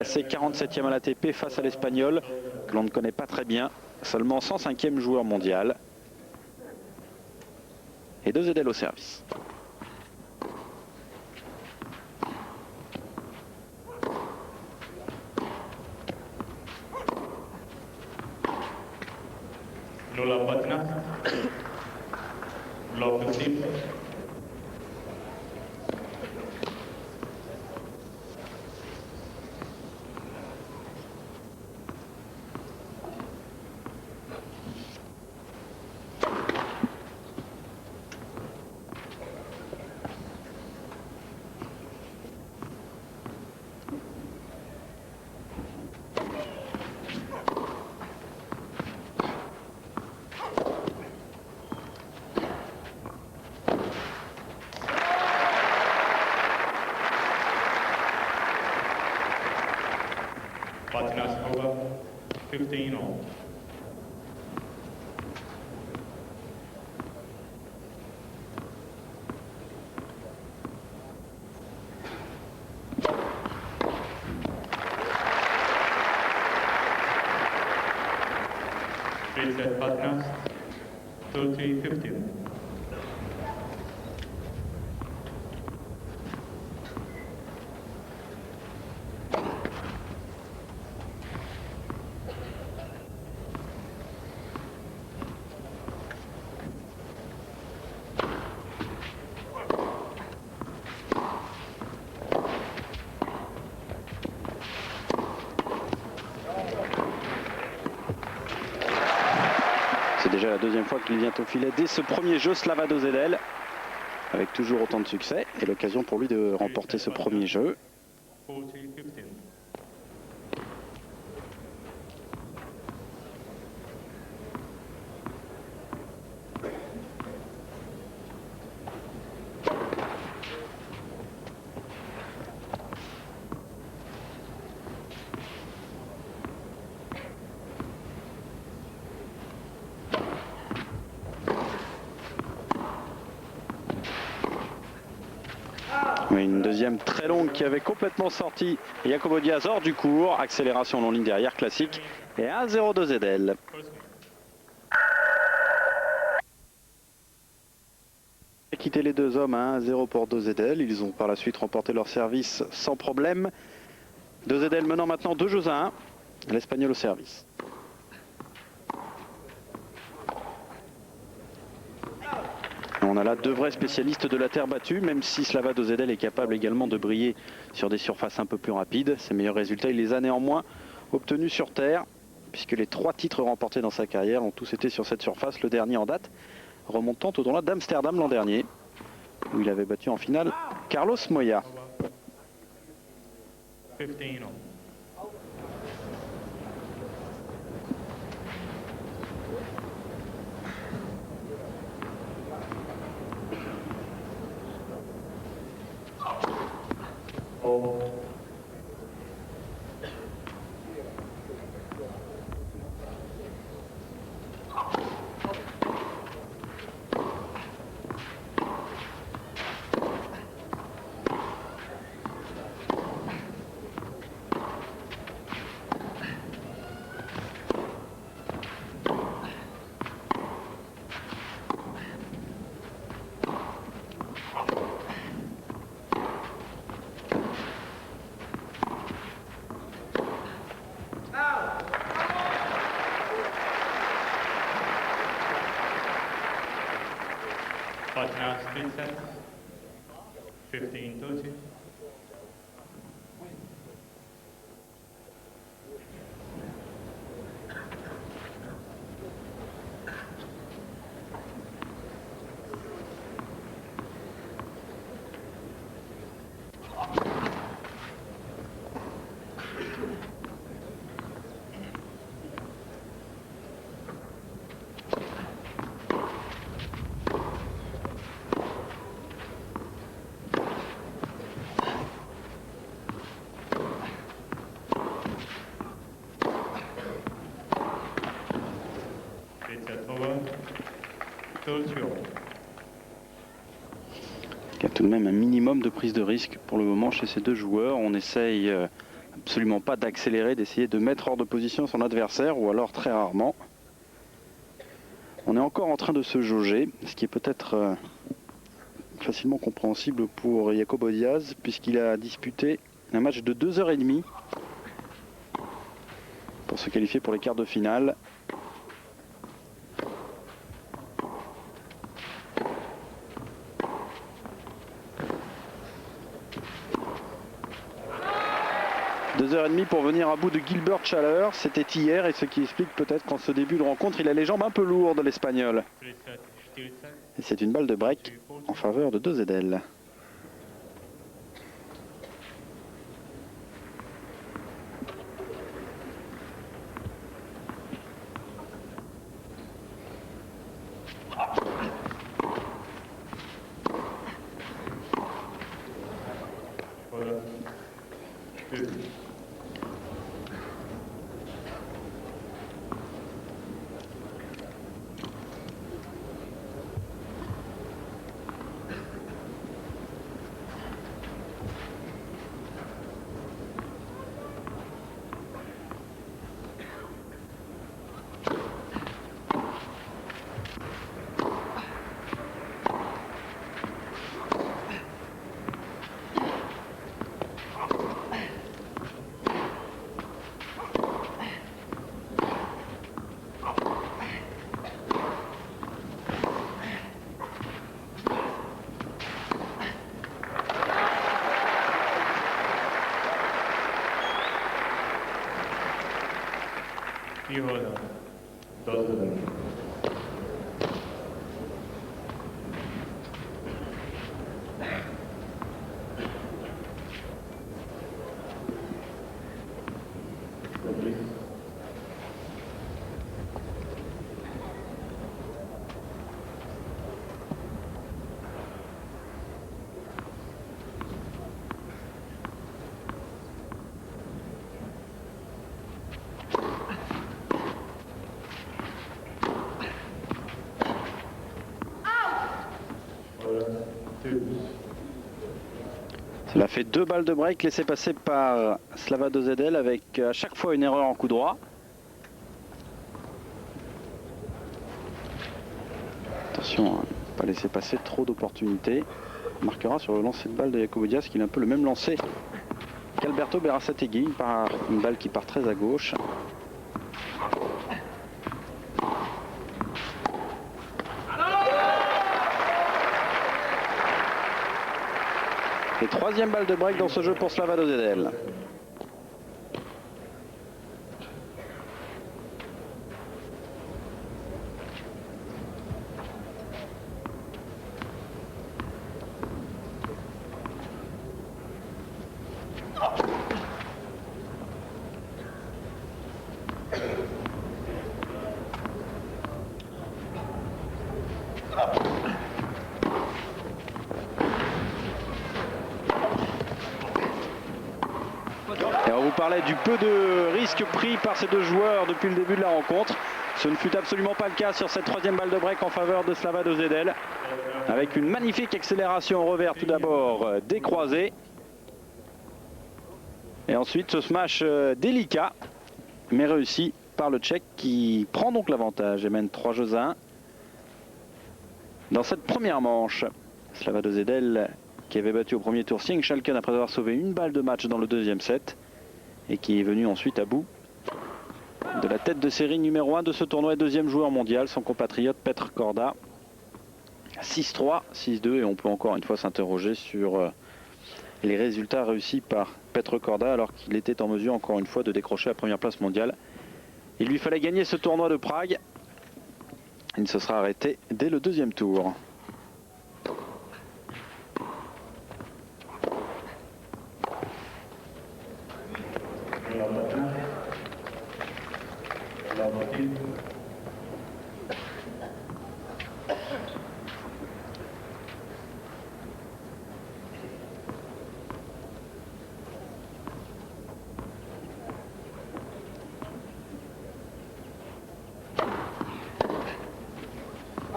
C'est 47e à l'ATP face à l'Espagnol, que l'on ne connaît pas très bien, seulement 105e joueur mondial. Et Dozedel au service. Lola Patna, block 15. Patna's over 15 all. Straight set Patna's 30-15. C'est déjà la deuxième fois qu'il vient au filet dès ce premier jeu, Slava Dozedel, avec toujours autant de succès et l'occasion pour lui de remporter ce premier jeu. 40-15. Oui, une deuxième très longue qui avait complètement sorti Jacobo Diaz hors du cours. Accélération long ligne derrière, classique. Et 1-0 Dozedel. Quitter les deux hommes à 1-0 pour Dozedel. Ils ont par la suite remporté leur service sans problème. Dozedel menant maintenant 2-1. L'Espagnol au service. On a là deux vrais spécialistes de la terre battue, même si Slava Dozedel est capable également de briller sur des surfaces un peu plus rapides. Ses meilleurs résultats, il les a néanmoins obtenus sur terre, puisque les 3 titres remportés dans sa carrière ont tous été sur cette surface. Le dernier en date, remontant au tournoi d'Amsterdam l'an dernier, où il avait battu en finale Carlos Moya. 15 all. Patna's split set 15-30. Il y a tout de même un minimum de prise de risque pour le moment chez ces deux joueurs. On essaye absolument pas d'accélérer, d'essayer de mettre hors de position son adversaire, ou alors très rarement. On est encore en train de se jauger, ce qui est peut-être facilement compréhensible pour Jacobo Diaz, puisqu'il a disputé un match de 2h30 pour se qualifier pour les quarts de finale. Deux heures et demie pour venir à bout de Gilbert Chaler, c'était hier, et ce qui explique peut-être qu'en ce début de rencontre, il a les jambes un peu lourdes, l'Espagnol. Et c'est une balle de break en faveur de 2ZL. Ihola, 2-1. Cela fait 2 balles de break laissées passer par Slava 2ZL avec à chaque fois une erreur en coup droit. Attention à ne pas laisser passer trop d'opportunités. On marquera sur le lancer de balle de Jacobo Diaz qu'il a un peu le même lancer qu'Alberto Berasategui, par une balle qui part très à gauche. Et troisième balle de break dans ce jeu pour Slava 2ZL. Et on vous parlait du peu de risques pris par ces deux joueurs depuis le début de la rencontre. Ce ne fut absolument pas le cas sur cette troisième balle de break en faveur de Slava 2ZL. Avec une magnifique accélération au revers tout d'abord décroisée. Et ensuite ce smash délicat, mais réussi par le Tchèque qui prend donc l'avantage et mène 3-1 dans cette première manche. Slava 2ZL qui avait battu au premier tour Sieng Schalken après avoir sauvé une balle de match dans le deuxième set et qui est venu ensuite à bout de la tête de série numéro 1 de ce tournoi et deuxième joueur mondial, son compatriote Petr Korda. 6-3, 6-2 et on peut encore une fois s'interroger sur les résultats réussis par Petr Korda alors qu'il était en mesure encore une fois de décrocher la première place mondiale. Il lui fallait gagner ce tournoi de Prague. Il se sera arrêté dès le deuxième tour.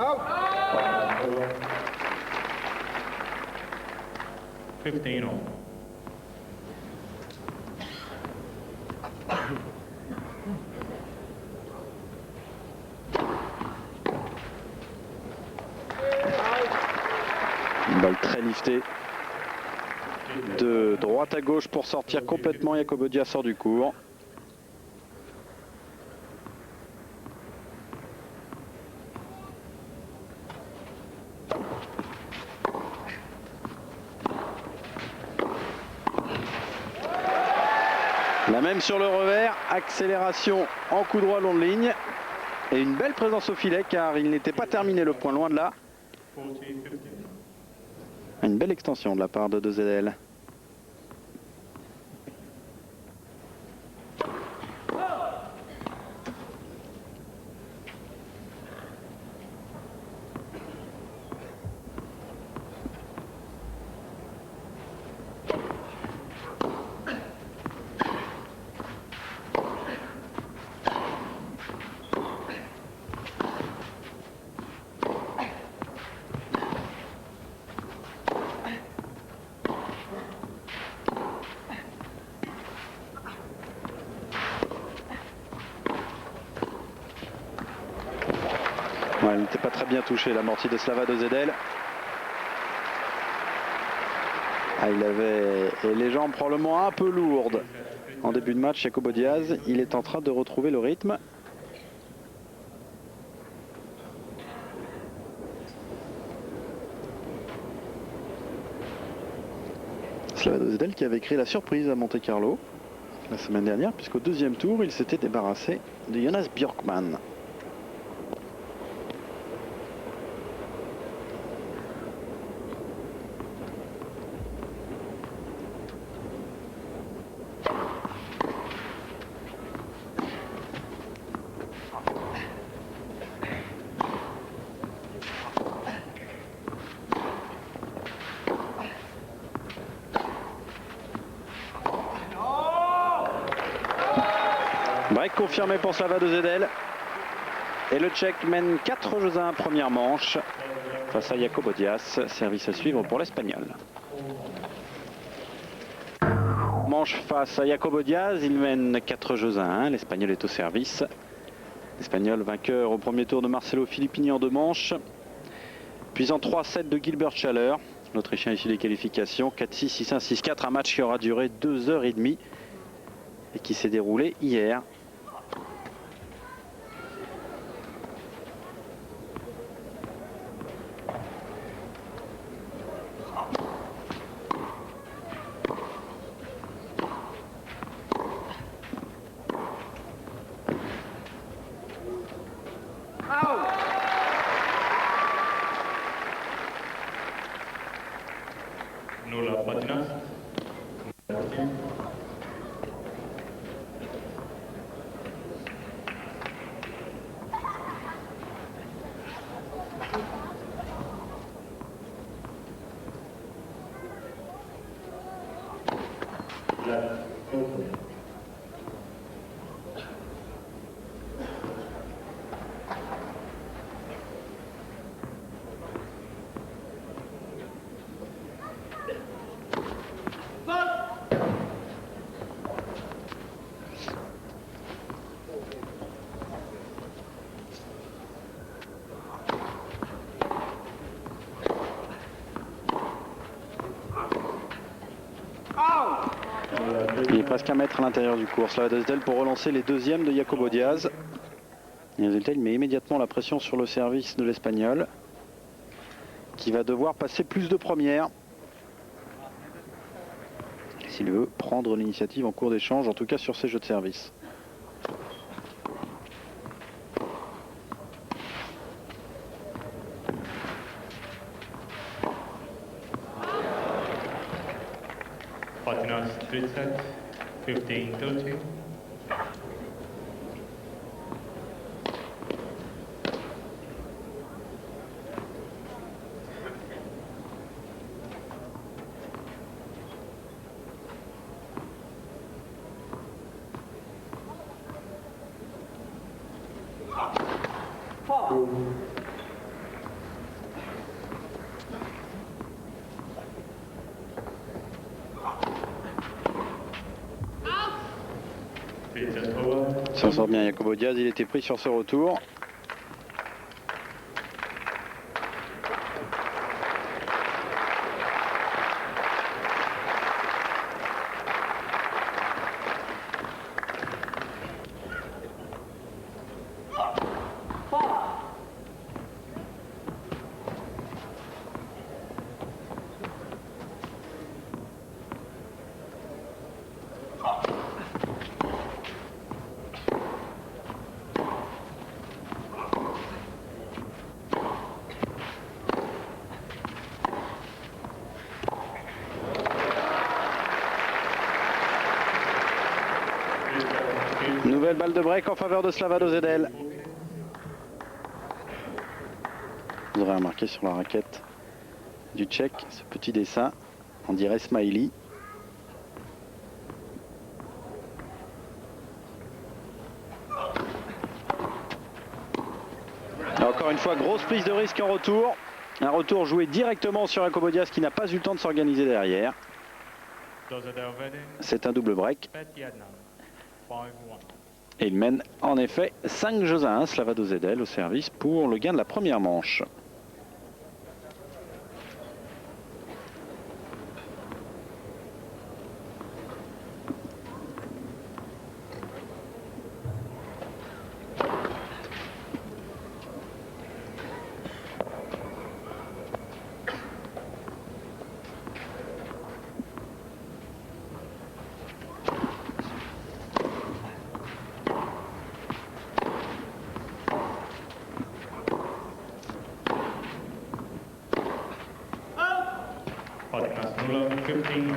Out. 15 all. Une balle très liftée. De droite à gauche pour sortir complètement. Jacobo Diaz sort du court. La même sur le revers, accélération en coup droit long de ligne. Et une belle présence au filet car il n'était pas terminé le point, loin de là. Une belle extension de la part de 2ZL. Ouais, elle n'était pas très bien touchée, l'amorti de Slava 2ZL. Ah, il avait les jambes probablement un peu lourdes en début de match. Jacobo Diaz, il est en train de retrouver le rythme. Slava 2ZL qui avait créé la surprise à Monte Carlo la semaine dernière, puisqu'au deuxième tour, il s'était débarrassé de Jonas Björkman. Break confirmé pour Slava 2ZL. Et le Tchèque mène 4 jeux à 1 première manche face à Jacobo Diaz. Service à suivre pour l'Espagnol. Manche face à Jacobo Diaz. Il mène 4 jeux à 1. L'Espagnol est au service. L'Espagnol vainqueur au premier tour de Marcelo Filippini en 2 manches. Puis en 3-7 de Gilbert Schaller. L'Autrichien issu des qualifications. 4-6, 6-1, 6-4. Un match qui aura duré 2h30 et qui s'est déroulé hier. Nulla Patinas. Il est presque 1 mètre à l'intérieur du cours. Slava 2ZL pour relancer les deuxièmes de Jacobo Diaz. Et résultat, il met immédiatement la pression sur le service de l'Espagnol, qui va devoir passer plus de premières s'il veut prendre l'initiative en cours d'échange, en tout cas sur ses jeux de service. Patinas split set, 15-13. 3 sets over. S'en sort bien Jacobo Diaz, il était pris sur ce retour. Nouvelle balle de break en faveur de Slavado Zedel. Vous aurez remarqué sur la raquette du Tchèque ce petit dessin, on dirait smiley. Et encore une fois, grosse prise de risque en retour. Un retour joué directement sur Jacobo Diaz qui n'a pas eu le temps de s'organiser derrière. C'est un double break. Et il mène en effet 5 jeux à 1, Slavado Zedel au service pour le gain de la première manche. Podcast 0, 15.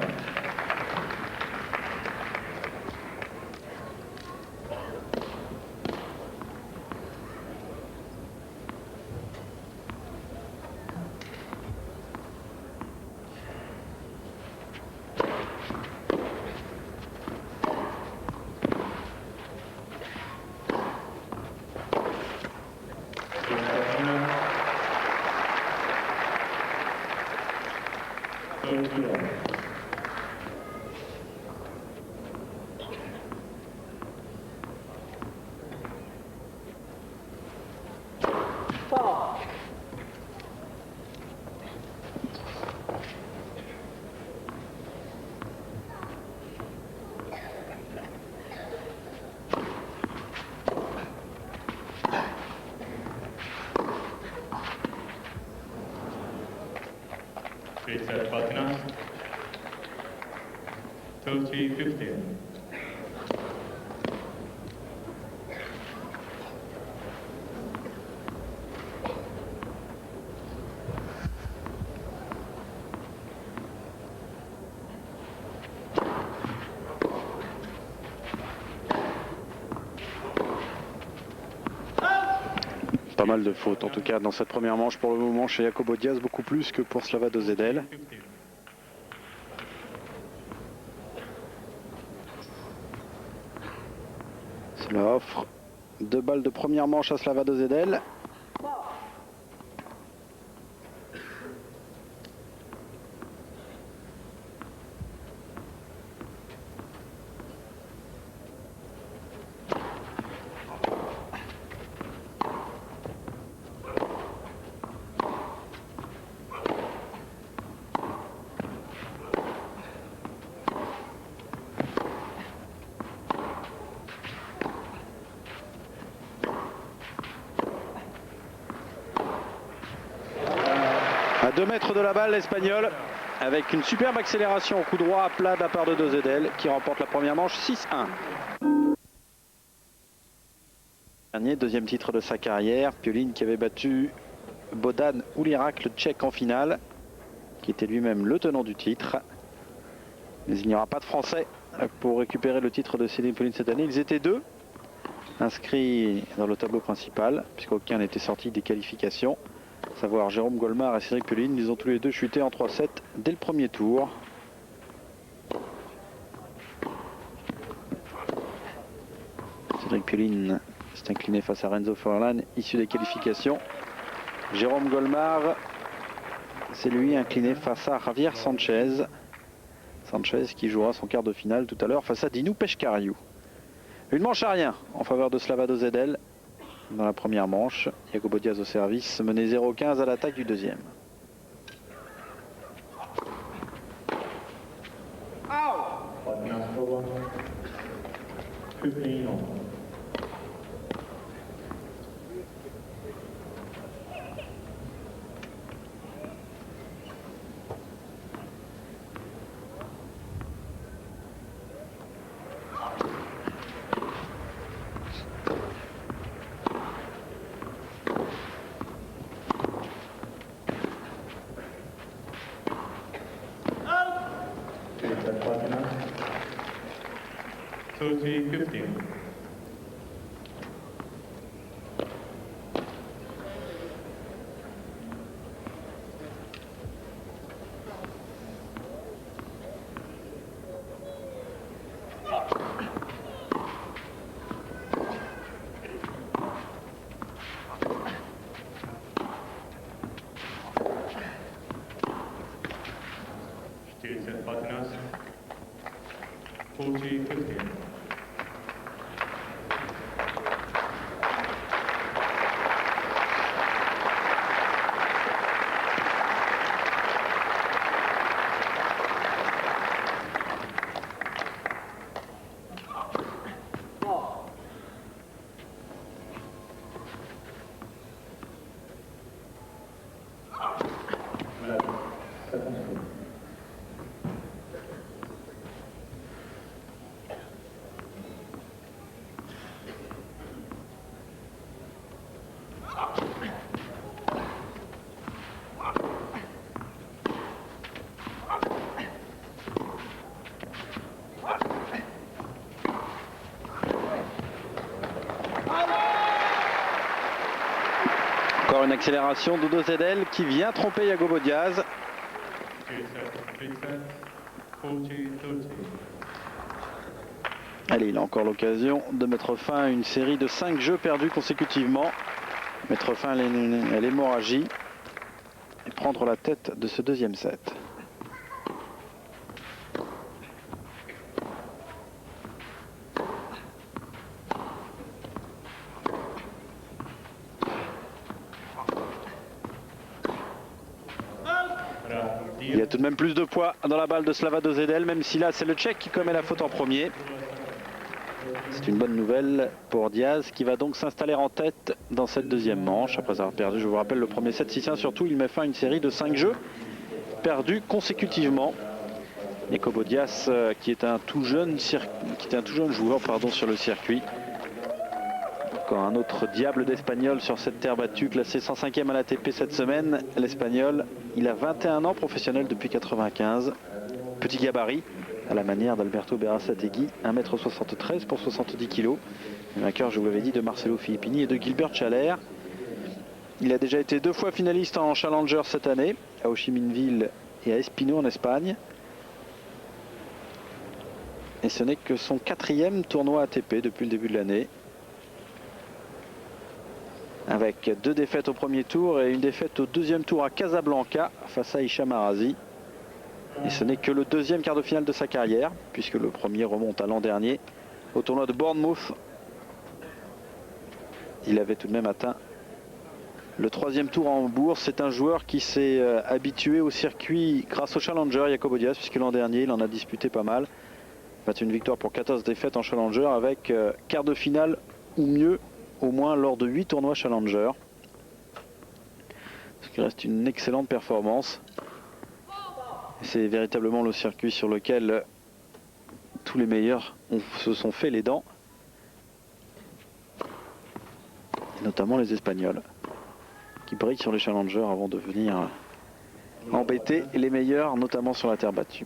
Set Patinas 30-15. Pas mal de fautes en tout cas dans cette première manche pour le moment chez Jacobo Diaz, beaucoup plus que pour Slavado Zedel. Cela offre 2 balles de première manche à Slavado Zedel. À 2 mètres de la balle, l'Espagnol, avec une superbe accélération au coup droit à plat de la part de Zedel, qui remporte la première manche 6-1. Deuxième titre de sa carrière, Pioline qui avait battu Bodan Ulirak, le Tchèque, en finale, qui était lui-même le tenant du titre. Mais il n'y aura pas de Français pour récupérer le titre de Céline Pioline cette année. Ils étaient 2 inscrits dans le tableau principal, puisqu'aucun n'était sorti des qualifications. À savoir Jérôme Golmar et Cédric Pioline, ils ont tous les deux chuté en 3-7 dès le premier tour. Cédric Pioline s'est incliné face à Renzo Forlan, issu des qualifications. Jérôme Golmar, c'est lui incliné face à Javier Sanchez. Sanchez qui jouera son quart de finale tout à l'heure face à Dinu Peshkariu. Une manche à rien en faveur de Slavado Zedel dans la première manche. Jacobo Diaz au service, mené 0-15 à l'attaque du deuxième. Partners for 1. 15 all. Partners. 30-15. Still set partners. 40-15. Encore une accélération d'Udo Zedel qui vient tromper Jacobo Diaz. Still set. 40-30. Allez, il a encore l'occasion de mettre fin à une série de 5 jeux perdus consécutivement. Mettre fin à l'hémorragie et prendre la tête de ce deuxième set. Il y a tout de même plus de poids dans la balle de Slavado Zedel, même si là c'est le Tchèque qui commet la faute en premier. C'est une bonne nouvelle pour Diaz qui va donc s'installer en tête dans cette deuxième manche. Après avoir perdu, je vous rappelle, le premier set 6-1, surtout il met fin à une série de 5 jeux perdus consécutivement. Jacobo Diaz qui est un tout jeune joueur sur le circuit. Encore un autre diable d'Espagnol sur cette terre battue, classé 105e à l'ATP cette semaine. L'Espagnol, il a 21 ans, professionnel depuis 95. Petit gabarit, à la manière d'Alberto Berasategui, 1m73 pour 70 kg. Le vainqueur, je vous l'avais dit, de Marcelo Filippini et de Gilbert Chaler. Il a déjà été 2 fois finaliste en Challenger cette année, à Ho Chi Minh Ville et à Espino en Espagne. Et ce n'est que son 4e tournoi ATP depuis le début de l'année. Avec 2 défaites au premier tour et une défaite au deuxième tour à Casablanca face à Hicham Arazi. Et ce n'est que le 2e quart de finale de sa carrière, puisque le premier remonte à l'an dernier au tournoi de Bournemouth. Il avait tout de même atteint le 3e tour en bourse. C'est un joueur qui s'est habitué au circuit grâce au Challenger, Jacobo Diaz, puisque l'an dernier il en a disputé pas mal. Battu une victoire pour 14 défaites en Challenger avec quart de finale ou mieux au moins lors de 8 tournois Challenger. Ce qui reste une excellente performance. C'est véritablement le circuit sur lequel tous les meilleurs se sont fait les dents. Et notamment les Espagnols, qui brillent sur les Challengers avant de venir embêter les meilleurs, notamment sur la terre battue.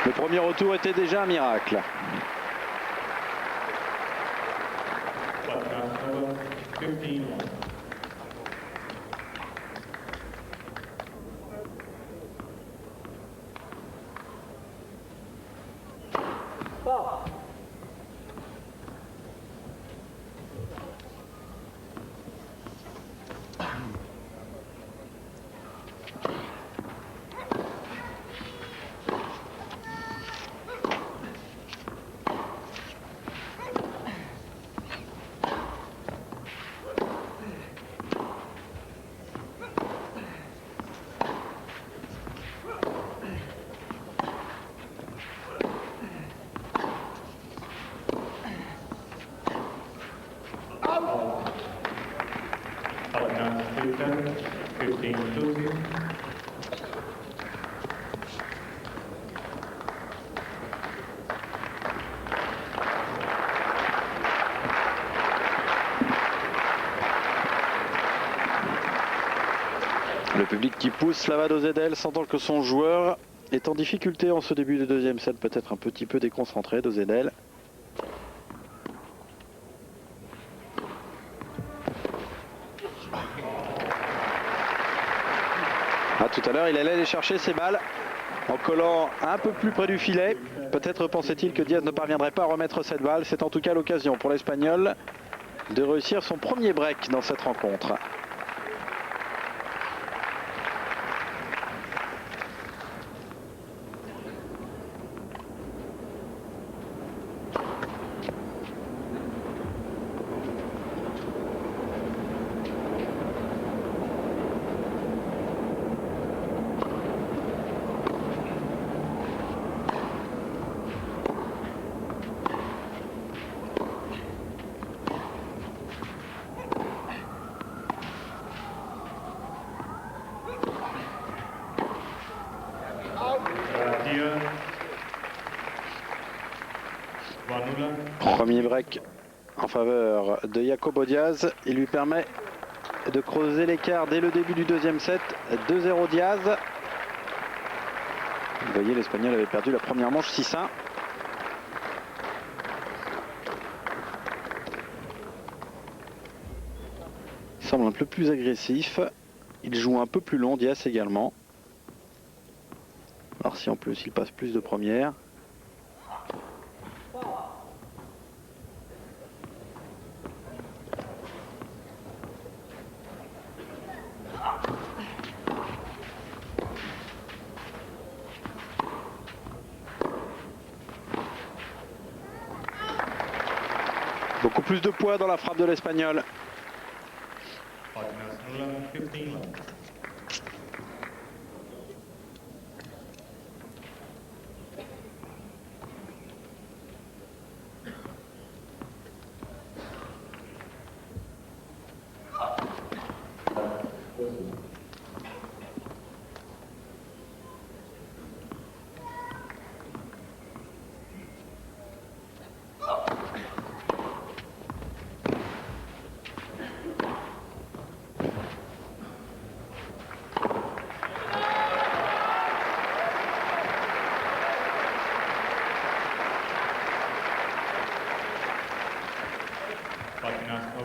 Le premier retour était déjà un miracle. Partners over 15-1. Partners 2-7, 15-2. Le public qui pousse Slava Dozedel, sentant que son joueur est en difficulté en ce début de deuxième set, peut-être un petit peu déconcentré. Dozedel. Tout à l'heure, il allait aller chercher ses balles en collant un peu plus près du filet. Peut-être pensait-il que Diaz ne parviendrait pas à remettre cette balle. C'est en tout cas l'occasion pour l'Espagnol de réussir son premier break dans cette rencontre. Premier break en faveur de Jacobo Diaz. Il lui permet de creuser l'écart dès le début du deuxième set. 2-0 Diaz. Vous voyez, l'Espagnol avait perdu la première manche 6-1. Il semble un peu plus agressif. Il joue un peu plus long, Diaz également. Alors si en plus il passe plus de première. Beaucoup plus de poids dans la frappe de l'Espagnol.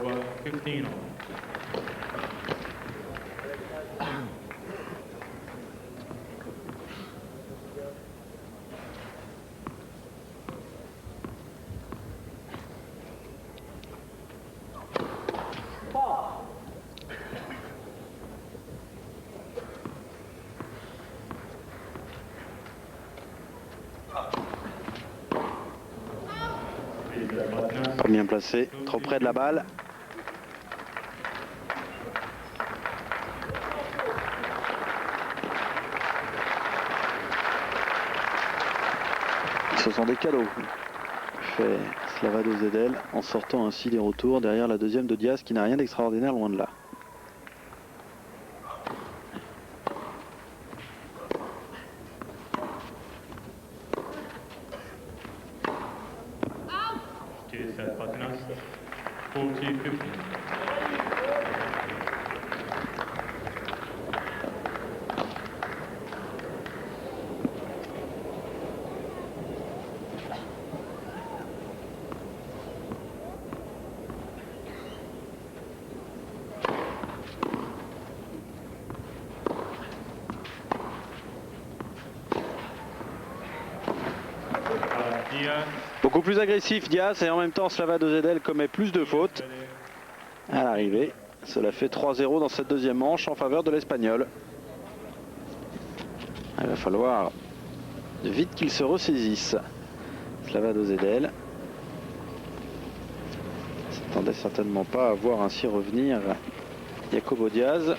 Over 15. Pas bien placé, trop près de la balle. Ce sont des cadeaux, fait Slava Dozedel, en sortant ainsi des retours derrière la deuxième de Diaz qui n'a rien d'extraordinaire loin de là. Beaucoup plus agressif Diaz, et en même temps Slava Dozedel commet plus de fautes à l'arrivée. Cela fait 3-0 dans cette deuxième manche en faveur de l'Espagnol. Il va falloir vite qu'il se ressaisisse. Slava Dozedel s'attendait certainement pas à voir ainsi revenir Jacobo Diaz,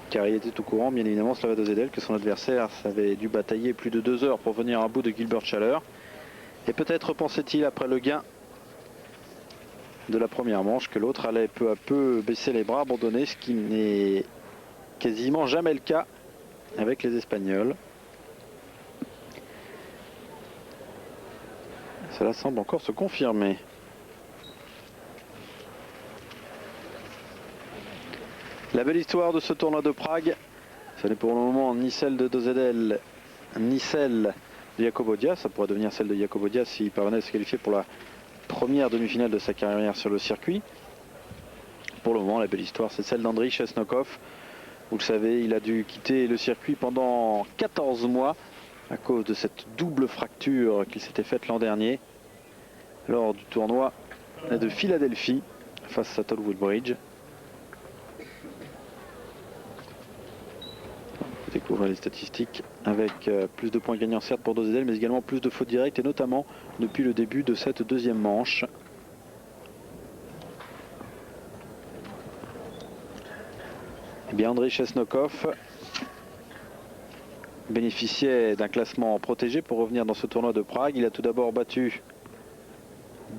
car il était au courant bien évidemment Slava Dozedel que son adversaire avait dû batailler plus de 2 heures pour venir à bout de Gilbert Schaller. Et peut-être pensait-il après le gain de la première manche que l'autre allait peu à peu baisser les bras, abandonner, ce qui n'est quasiment jamais le cas avec les Espagnols. Cela semble encore se confirmer. La belle histoire de ce tournoi de Prague, ce n'est pour le moment ni celle de Dozedel, ni celle de Jacobo Diaz. Ça pourrait devenir celle de Jacobo Diaz s'il parvenait à se qualifier pour la première demi-finale de sa carrière sur le circuit. Pour le moment, la belle histoire, c'est celle d'Andriy Chesnokov. Vous le savez, il a dû quitter le circuit pendant 14 mois à cause de cette double fracture qu'il s'était faite l'an dernier lors du tournoi de Philadelphie face à Tollwood Bridge. Vous découvrez les statistiques avec plus de points gagnants certes pour Dozedel, mais également plus de fautes directes, et notamment depuis le début de cette deuxième manche. Eh bien, Andriy Chesnokov bénéficiait d'un classement protégé pour revenir dans ce tournoi de Prague. Il a tout d'abord battu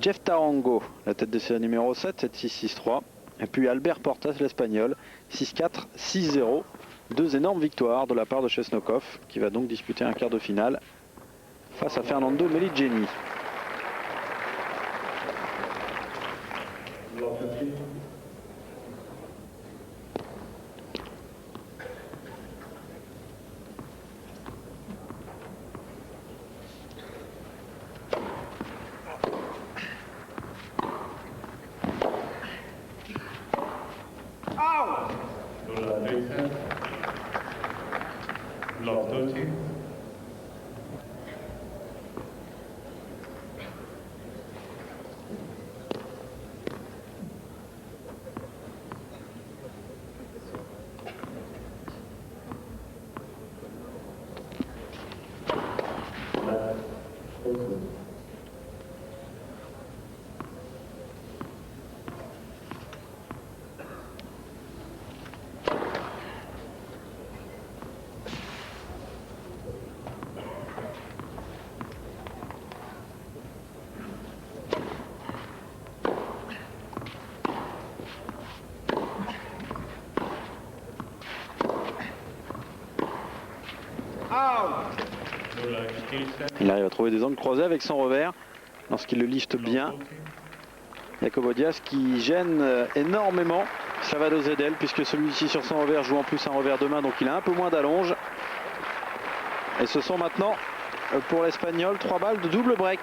Jeff Tarango, la tête de série numéro 7, 7-6, 6-3. Et puis Albert Portas, l'Espagnol, 6-4, 6-0. 2 énormes victoires de la part de Chesnokov, qui va donc disputer un quart de finale face à Fernando Meligeni. Il arrive à trouver des angles croisés avec son revers lorsqu'il le lifte bien. Jacobo Diaz qui gêne énormément Slava Dozedel, puisque celui-ci sur son revers joue en plus un revers de main, donc il a un peu moins d'allonge. Et ce sont maintenant pour l'Espagnol 3 balles de double break.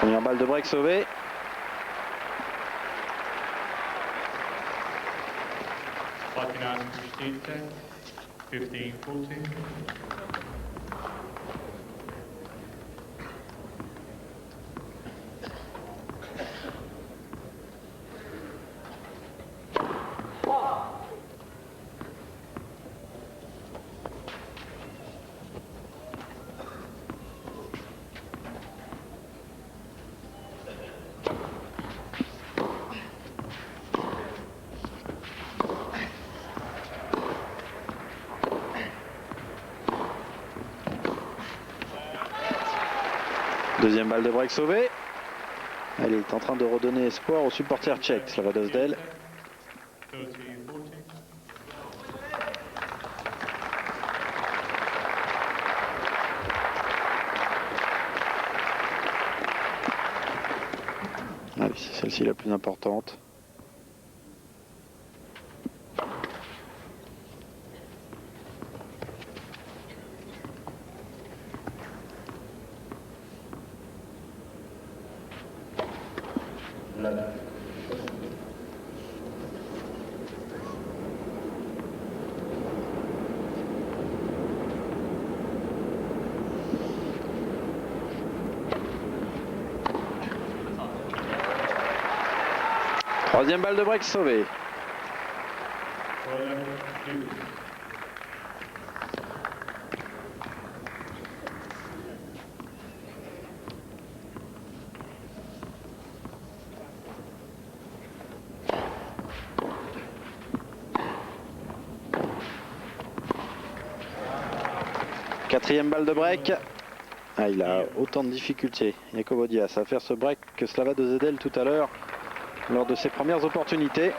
Première balle de break sauvée. Deuxième balle de break sauvée. Elle est en train de redonner espoir aux supporters tchèques, Slava Dozedel. Ah oui, c'est celle-ci la plus importante. Troisième balle de break sauvée. Ball number 2. Quatrième balle de break. Ah, il a autant de difficultés, Jacobo Diaz, à faire ce break que Slava de Zedel tout à l'heure lors de ses premières opportunités.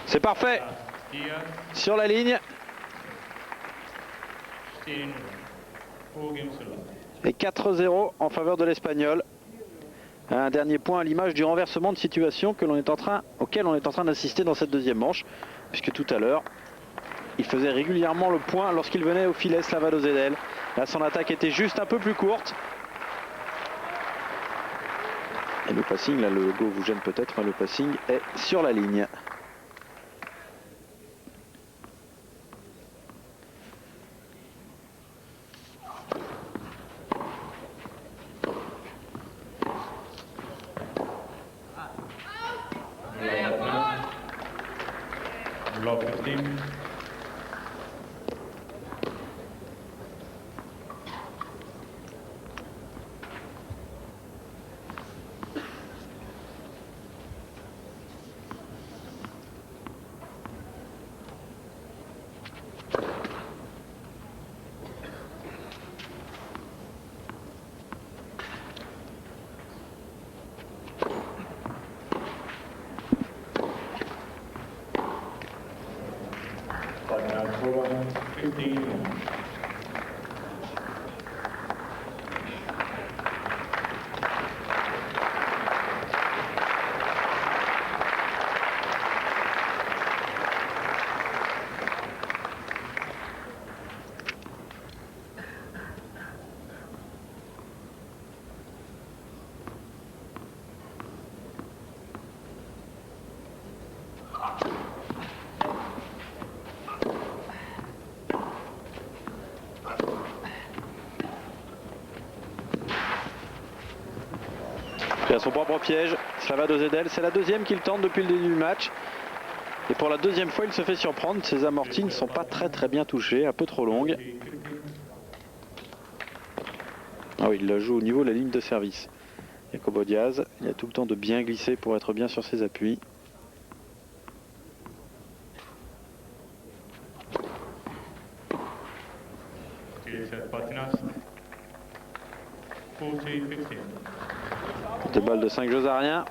C'est parfait, Diaz, sur la ligne. 16. 4 games to love. Et 4-0 en faveur de l'Espagnol. Un dernier point à l'image du renversement de situation auquel on est en train d'assister dans cette deuxième manche. Puisque tout à l'heure, il faisait régulièrement le point lorsqu'il venait au filet, Slava de Zedel. Là, son attaque était juste un peu plus courte. Et le passing, là le go vous gêne peut-être, mais le passing est sur la ligne. Love 15. Ball number 15. Pris à son propre piège, Slava de Zedel, c'est la deuxième qu'il tente depuis le début du match. Et pour la deuxième fois, il se fait surprendre. Ses amortis ne sont pas très bien touchés, un peu trop longues. Ah oui, il la joue au niveau de la ligne de service. Jacobo Diaz, il a tout le temps de bien glisser pour être bien sur ses appuis. Set Patinas. 40-15. Des balles de 5 jeux à rien.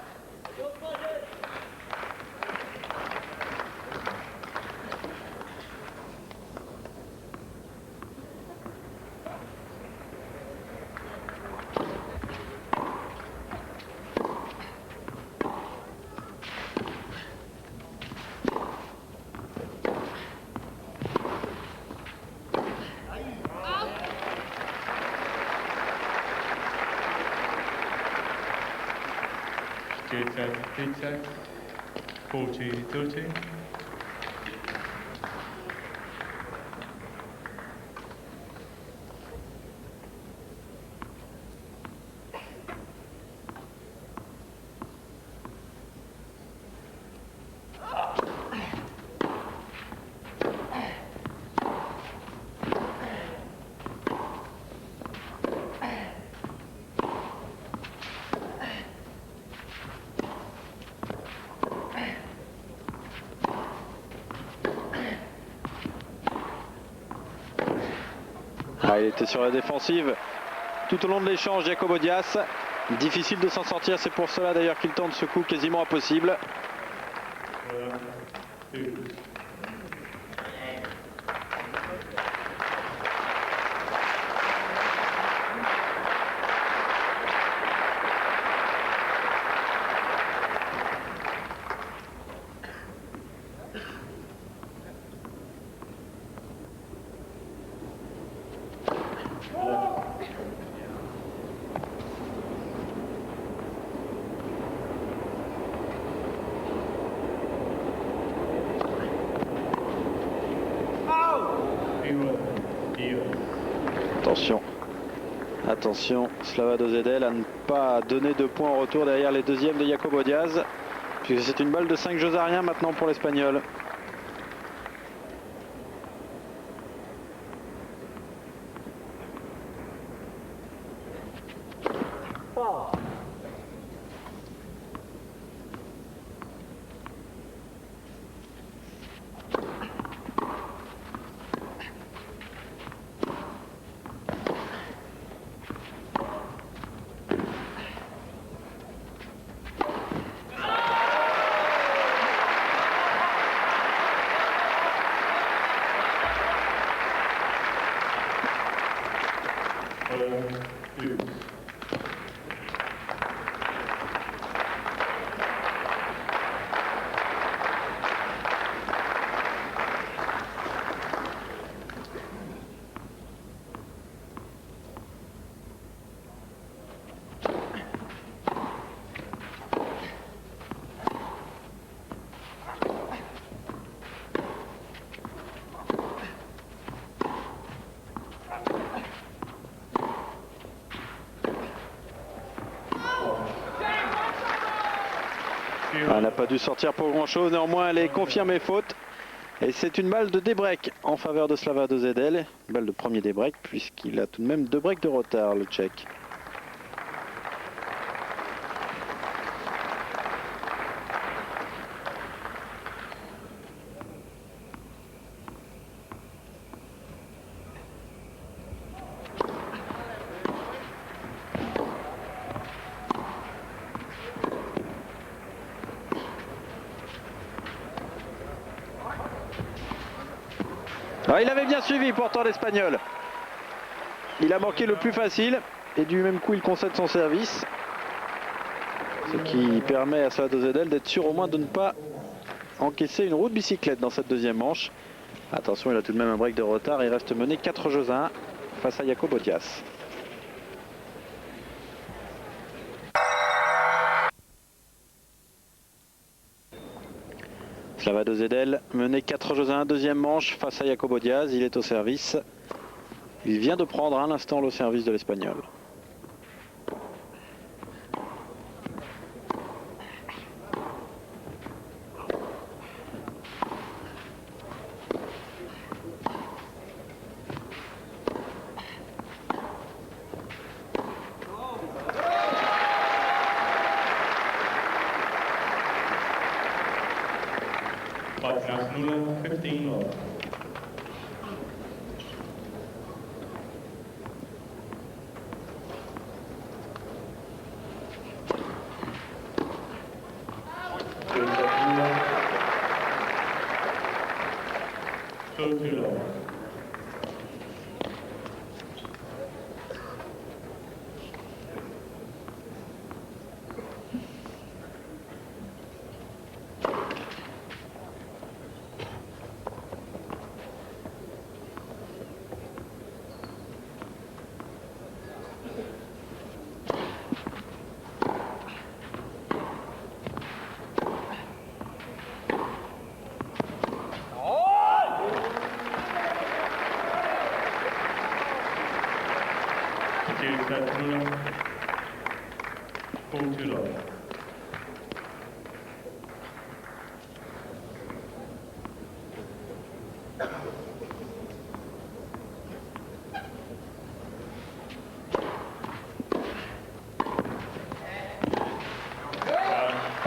Set 40-13. Ah, il était sur la défensive tout au long de l'échange, Jacobo Diaz. Difficile de s'en sortir, c'est pour cela d'ailleurs qu'il tente ce coup quasiment impossible. Voilà. Deux. Attention, attention, Slava Dozedel à ne pas donner de points en retour derrière les deuxièmes de Jacobo Diaz, puisque c'est une balle de 5 jeux à rien maintenant pour l'Espagnol. Elle n'a pas dû sortir pour grand chose, néanmoins elle est confirmée faute. Et c'est une balle de débreak en faveur de Slava Dozedel. Une balle de premier débreak puisqu'il a tout de même 2 breaks de retard, le Tchèque. Ah, il avait bien suivi pourtant l'Espagnol. Il a manqué le plus facile et du même coup il concède son service. Ce qui permet à Slava Dozedel d'être sûr au moins de ne pas encaisser une roue de bicyclette dans cette deuxième manche. Attention, il a tout de même un break de retard. Il reste mené 4 jeux à 1 face à Jacobo Diaz. Slava Dozedel mené 4 jeux à 1, deuxième manche face à Jacobo Diaz. Il est au service. Il vient de prendre à l'instant le service de l'Espagnol.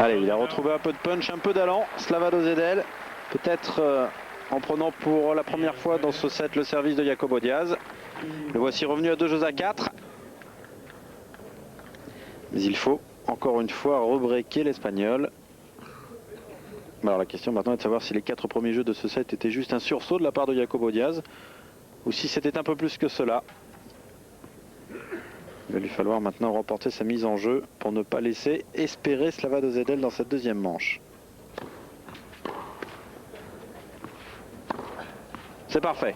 Allez, il a retrouvé un peu de punch, un peu d'allant, Slava Dozedel, peut-être en prenant pour la première fois dans ce set le service de Jacobo Diaz. Le voici revenu à 2 jeux à 4. Mais il faut encore une fois rebreaker l'Espagnol. Alors la question maintenant est de savoir si les 4 premiers jeux de ce set étaient juste un sursaut de la part de Jacobo Diaz ou si c'était un peu plus que cela. Il va lui falloir maintenant remporter sa mise en jeu pour ne pas laisser espérer Slavado Zedel dans cette deuxième manche. C'est parfait.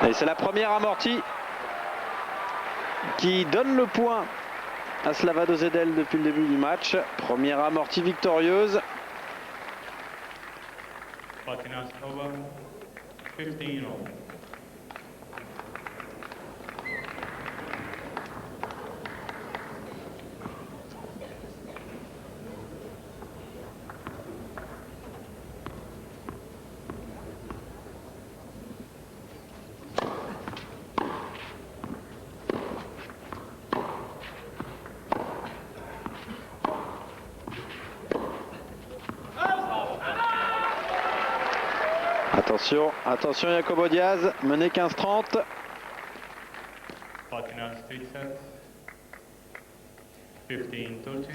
Et c'est la première amortie qui donne le point à Slavado Zedel depuis le début du match. Première amortie victorieuse. Patinas over, 15 all. Attention, attention Jacobo Diaz, mené 15-30. Patinas 3 sets, 15-13.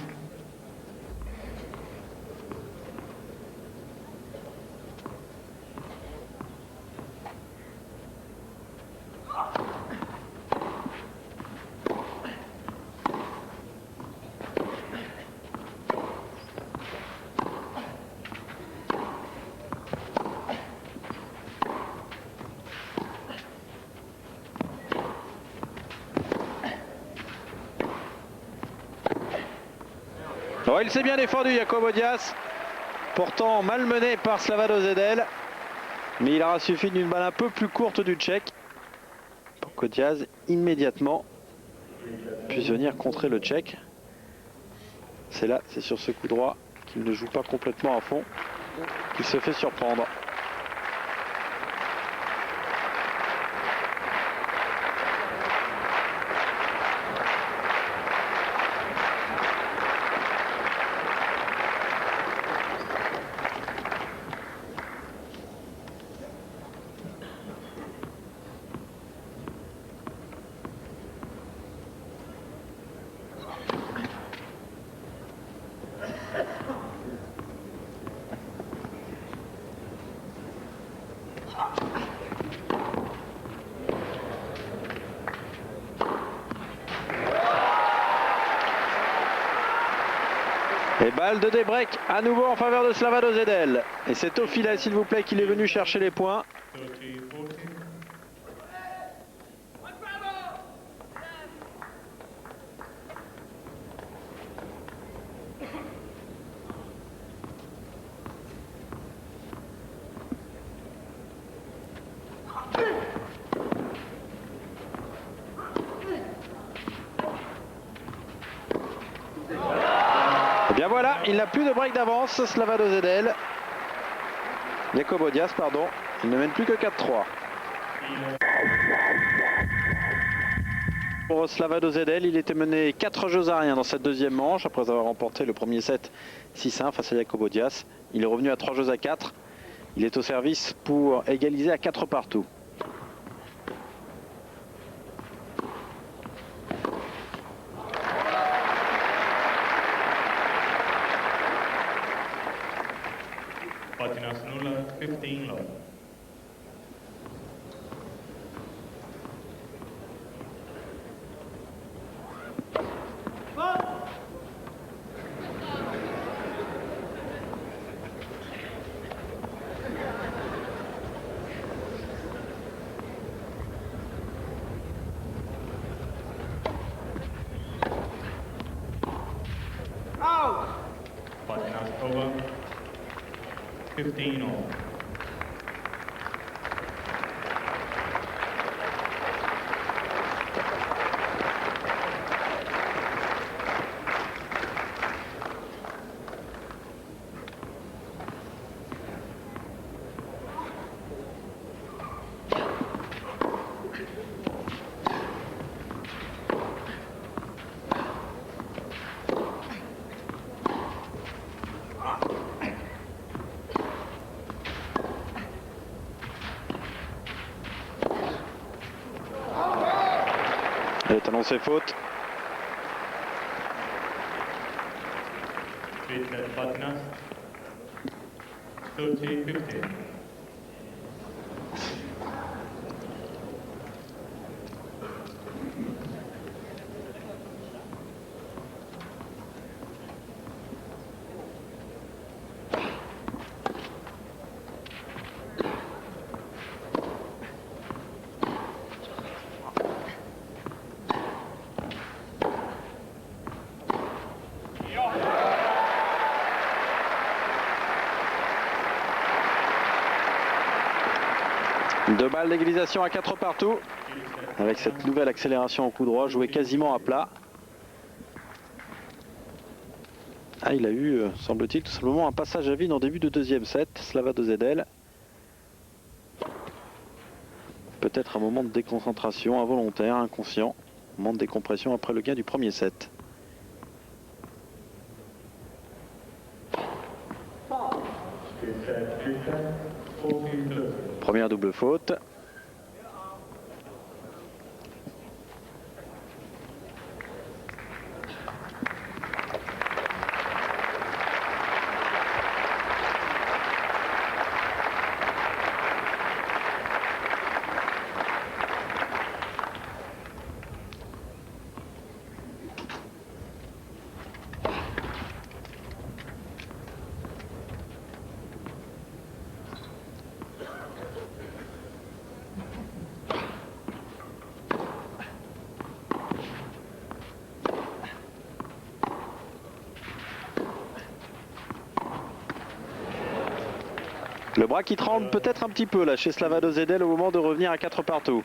Oh, il s'est bien défendu Jacobo Diaz, pourtant malmené par Slavado Zedel, mais il aura suffi d'une balle un peu plus courte du Tchèque pour que Diaz immédiatement puisse venir contrer le Tchèque. C'est là, c'est sur ce coup droit qu'il ne joue pas complètement à fond qu'il se fait surprendre. Et balle de débreak à nouveau en faveur de Slavado Zedel. Et c'est au filet s'il vous plaît qu'il est venu chercher les points. 30-14. Et bien voilà, il n'a plus de break d'avance, Slavado Zedel. Jacobo Diaz, pardon. Il ne mène plus que 4-3. Pour Slavado Zedel, il était mené 4 jeux à rien dans cette deuxième manche, après avoir remporté le premier set 6-1 face à Jacobo Diaz. Il est revenu à 3 jeux à 4. Il est au service pour égaliser à 4 partout. Patinas 0, 15 love. Patinas over, 15 all. Non, c'est faute. 3 set Patinas. 30-15. Deux balles d'égalisation à 4 partout. Avec cette nouvelle accélération au coup droit, joué quasiment à plat. Ah, il a eu, semble-t-il, tout simplement un passage à vide en début de deuxième set, Slavado Zedel. Peut-être un moment de déconcentration involontaire, inconscient. Moment de décompression après le gain du premier set. Première double faute. Le bras qui tremble peut-être un petit peu là chez Slavado Zedel au moment de revenir à 4 partout.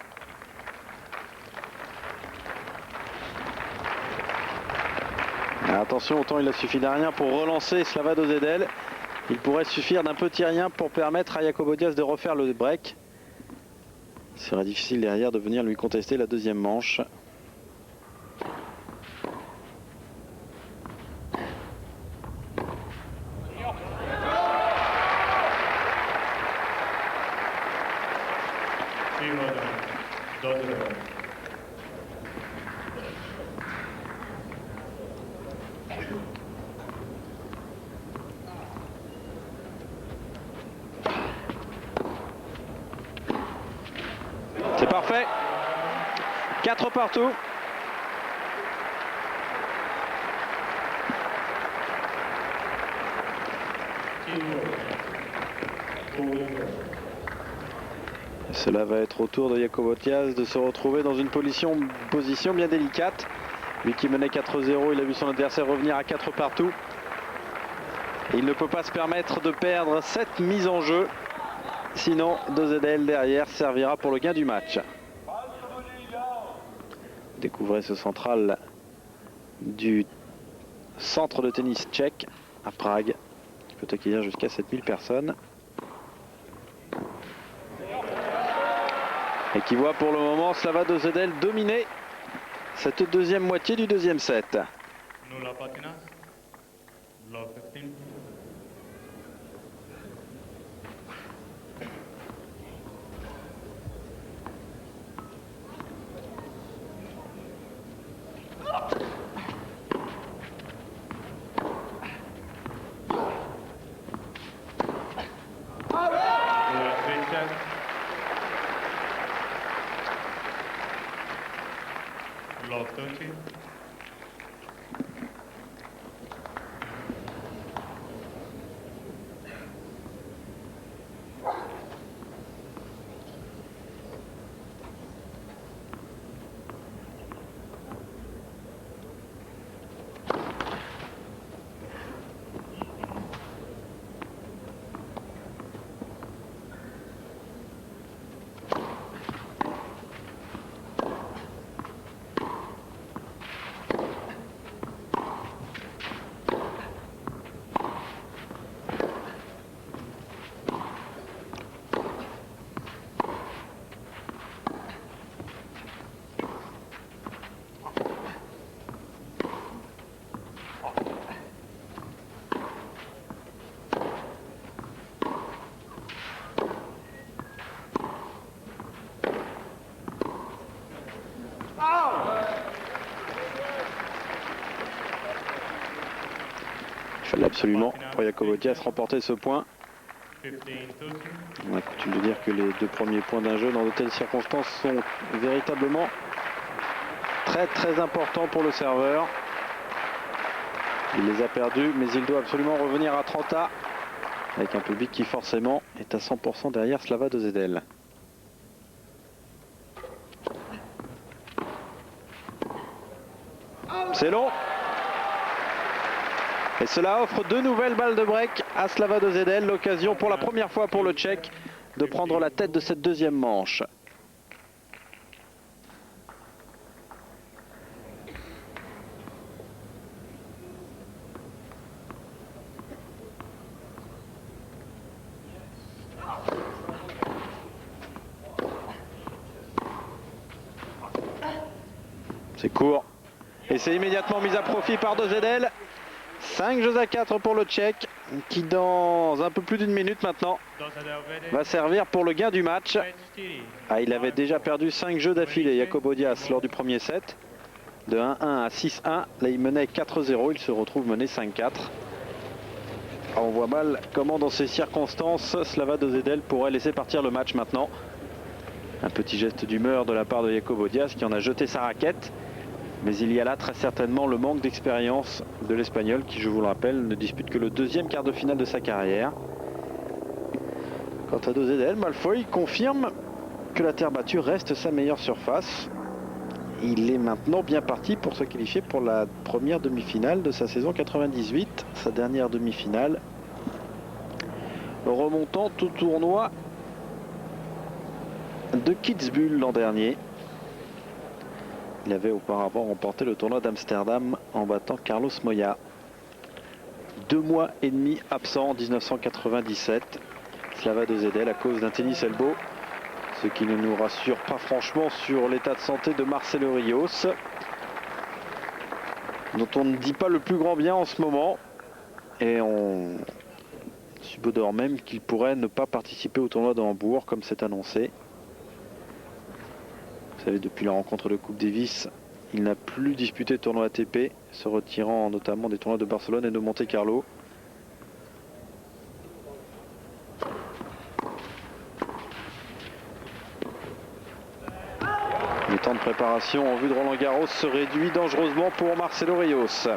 Attention, autant il a suffi d'un rien pour relancer Slavado Zedel. Il pourrait suffire d'un petit rien pour permettre à Jacobo Diaz de refaire le break. Ce serait difficile derrière de venir lui contester la deuxième manche. C'est parfait. 4 partout. Cela va être au tour de Jacobo Diaz de se retrouver dans une position bien délicate. Lui qui menait 4-0, il a vu son adversaire revenir à 4 partout. Et il ne peut pas se permettre de perdre cette mise en jeu. Sinon, Zedel derrière servira pour le gain du match. Découvrez ce central du centre de tennis tchèque à Prague, qui peut accueillir jusqu'à 7000 personnes. Et qui voit pour le moment Slavado Zedel dominer cette deuxième moitié du deuxième set. Nulla Patinas. Love 15. Love 30. fallait absolument pour Jacobo Diaz remporter ce point. 15-30. On a coutume de dire que les deux premiers points d'un jeu dans de telles circonstances sont véritablement très importants pour le serveur. Il les a perdus, mais il doit absolument revenir à 30A avec un public qui forcément est à 100% derrière Slava Dozedel. C'est long. Et cela offre deux nouvelles balles de break à Slava Dozedel, l'occasion pour la première fois pour le Tchèque de prendre la tête de cette deuxième manche. C'est court. Et c'est immédiatement mis à profit par Dozedel. 5 jeux à 4 pour le Tchèque, qui dans un peu plus d'une minute maintenant va servir pour le gain du match. Ah, il avait déjà perdu 5 jeux d'affilée, Jacobo Diaz, lors du premier set. De 1-1 à 6-1, là il menait 4-0, il se retrouve mené 5-4. On voit mal comment dans ces circonstances, Slava Dozedel pourrait laisser partir le match maintenant. Un petit geste d'humeur de la part de Jacobo Diaz qui en a jeté sa raquette. Mais il y a là très certainement le manque d'expérience de l'Espagnol qui, je vous le rappelle, ne dispute que le deuxième quart de finale de sa carrière. Quant à Dozedel, Malfoy confirme que la terre battue reste sa meilleure surface. Il est maintenant bien parti pour se qualifier pour la première demi-finale de sa saison 98, sa dernière demi-finale, remontant au tournoi de Kitzbühel l'an dernier. Il avait auparavant remporté le tournoi d'Amsterdam en battant Carlos Moya. 2 mois et demi absent en 1997. Slava Dozedel à cause d'un tennis elbow. Ce qui ne nous rassure pas franchement sur l'état de santé de Marcelo Rios, dont on ne dit pas le plus grand bien en ce moment. Et on subodore même qu'il pourrait ne pas participer au tournoi de Hambourg comme c'est annoncé. Vous savez, depuis la rencontre de Coupe Davis, il n'a plus disputé de tournoi ATP, se retirant notamment des tournois de Barcelone et de Monte-Carlo. Le temps de préparation en vue de Roland Garros se réduit dangereusement pour Marcelo Rios.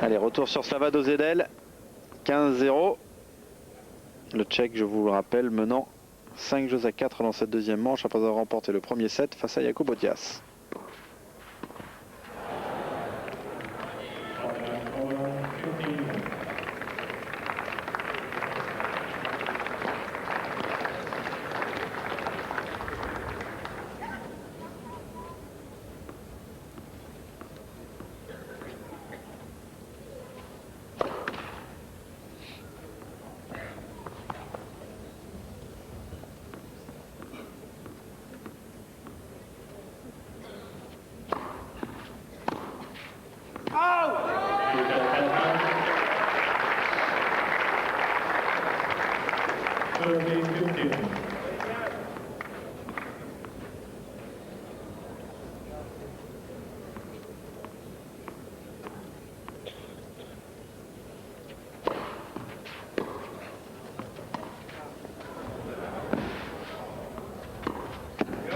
Allez, retour sur Slava Dozedel. 15-0. Le Tchèque, je vous le rappelle, menant 5 jeux à 4 dans cette deuxième manche après avoir remporté le premier set face à Jacobo Diaz.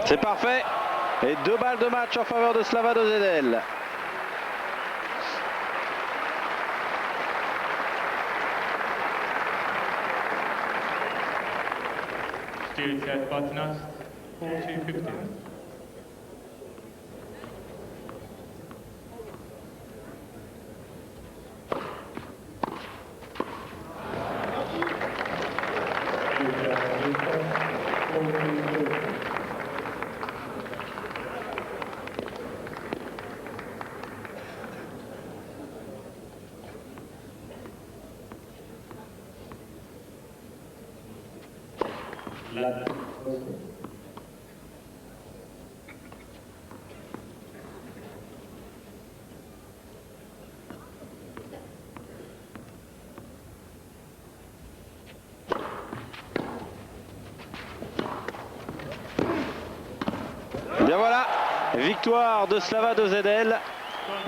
C'est parfait. Et 2 balles de match en faveur de Slava Dozedel. Still set Patinas, 40-15. Bien voilà, victoire de Slava Dozedel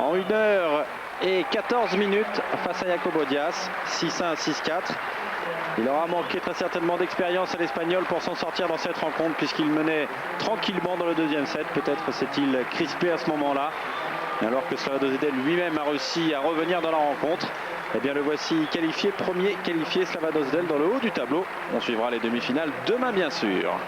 en 1 heure et 14 minutes face à Jacobo Diaz, 6-1, 6-4. Il aura manqué très certainement d'expérience à l'Espagnol pour s'en sortir dans cette rencontre puisqu'il menait tranquillement dans le deuxième set. Peut-être s'est-il crispé à ce moment-là. Alors que Slavado Zedel lui-même a réussi à revenir dans la rencontre. Eh bien le voici qualifié, premier qualifié Slavado Zedel dans le haut du tableau. On suivra les demi-finales demain bien sûr.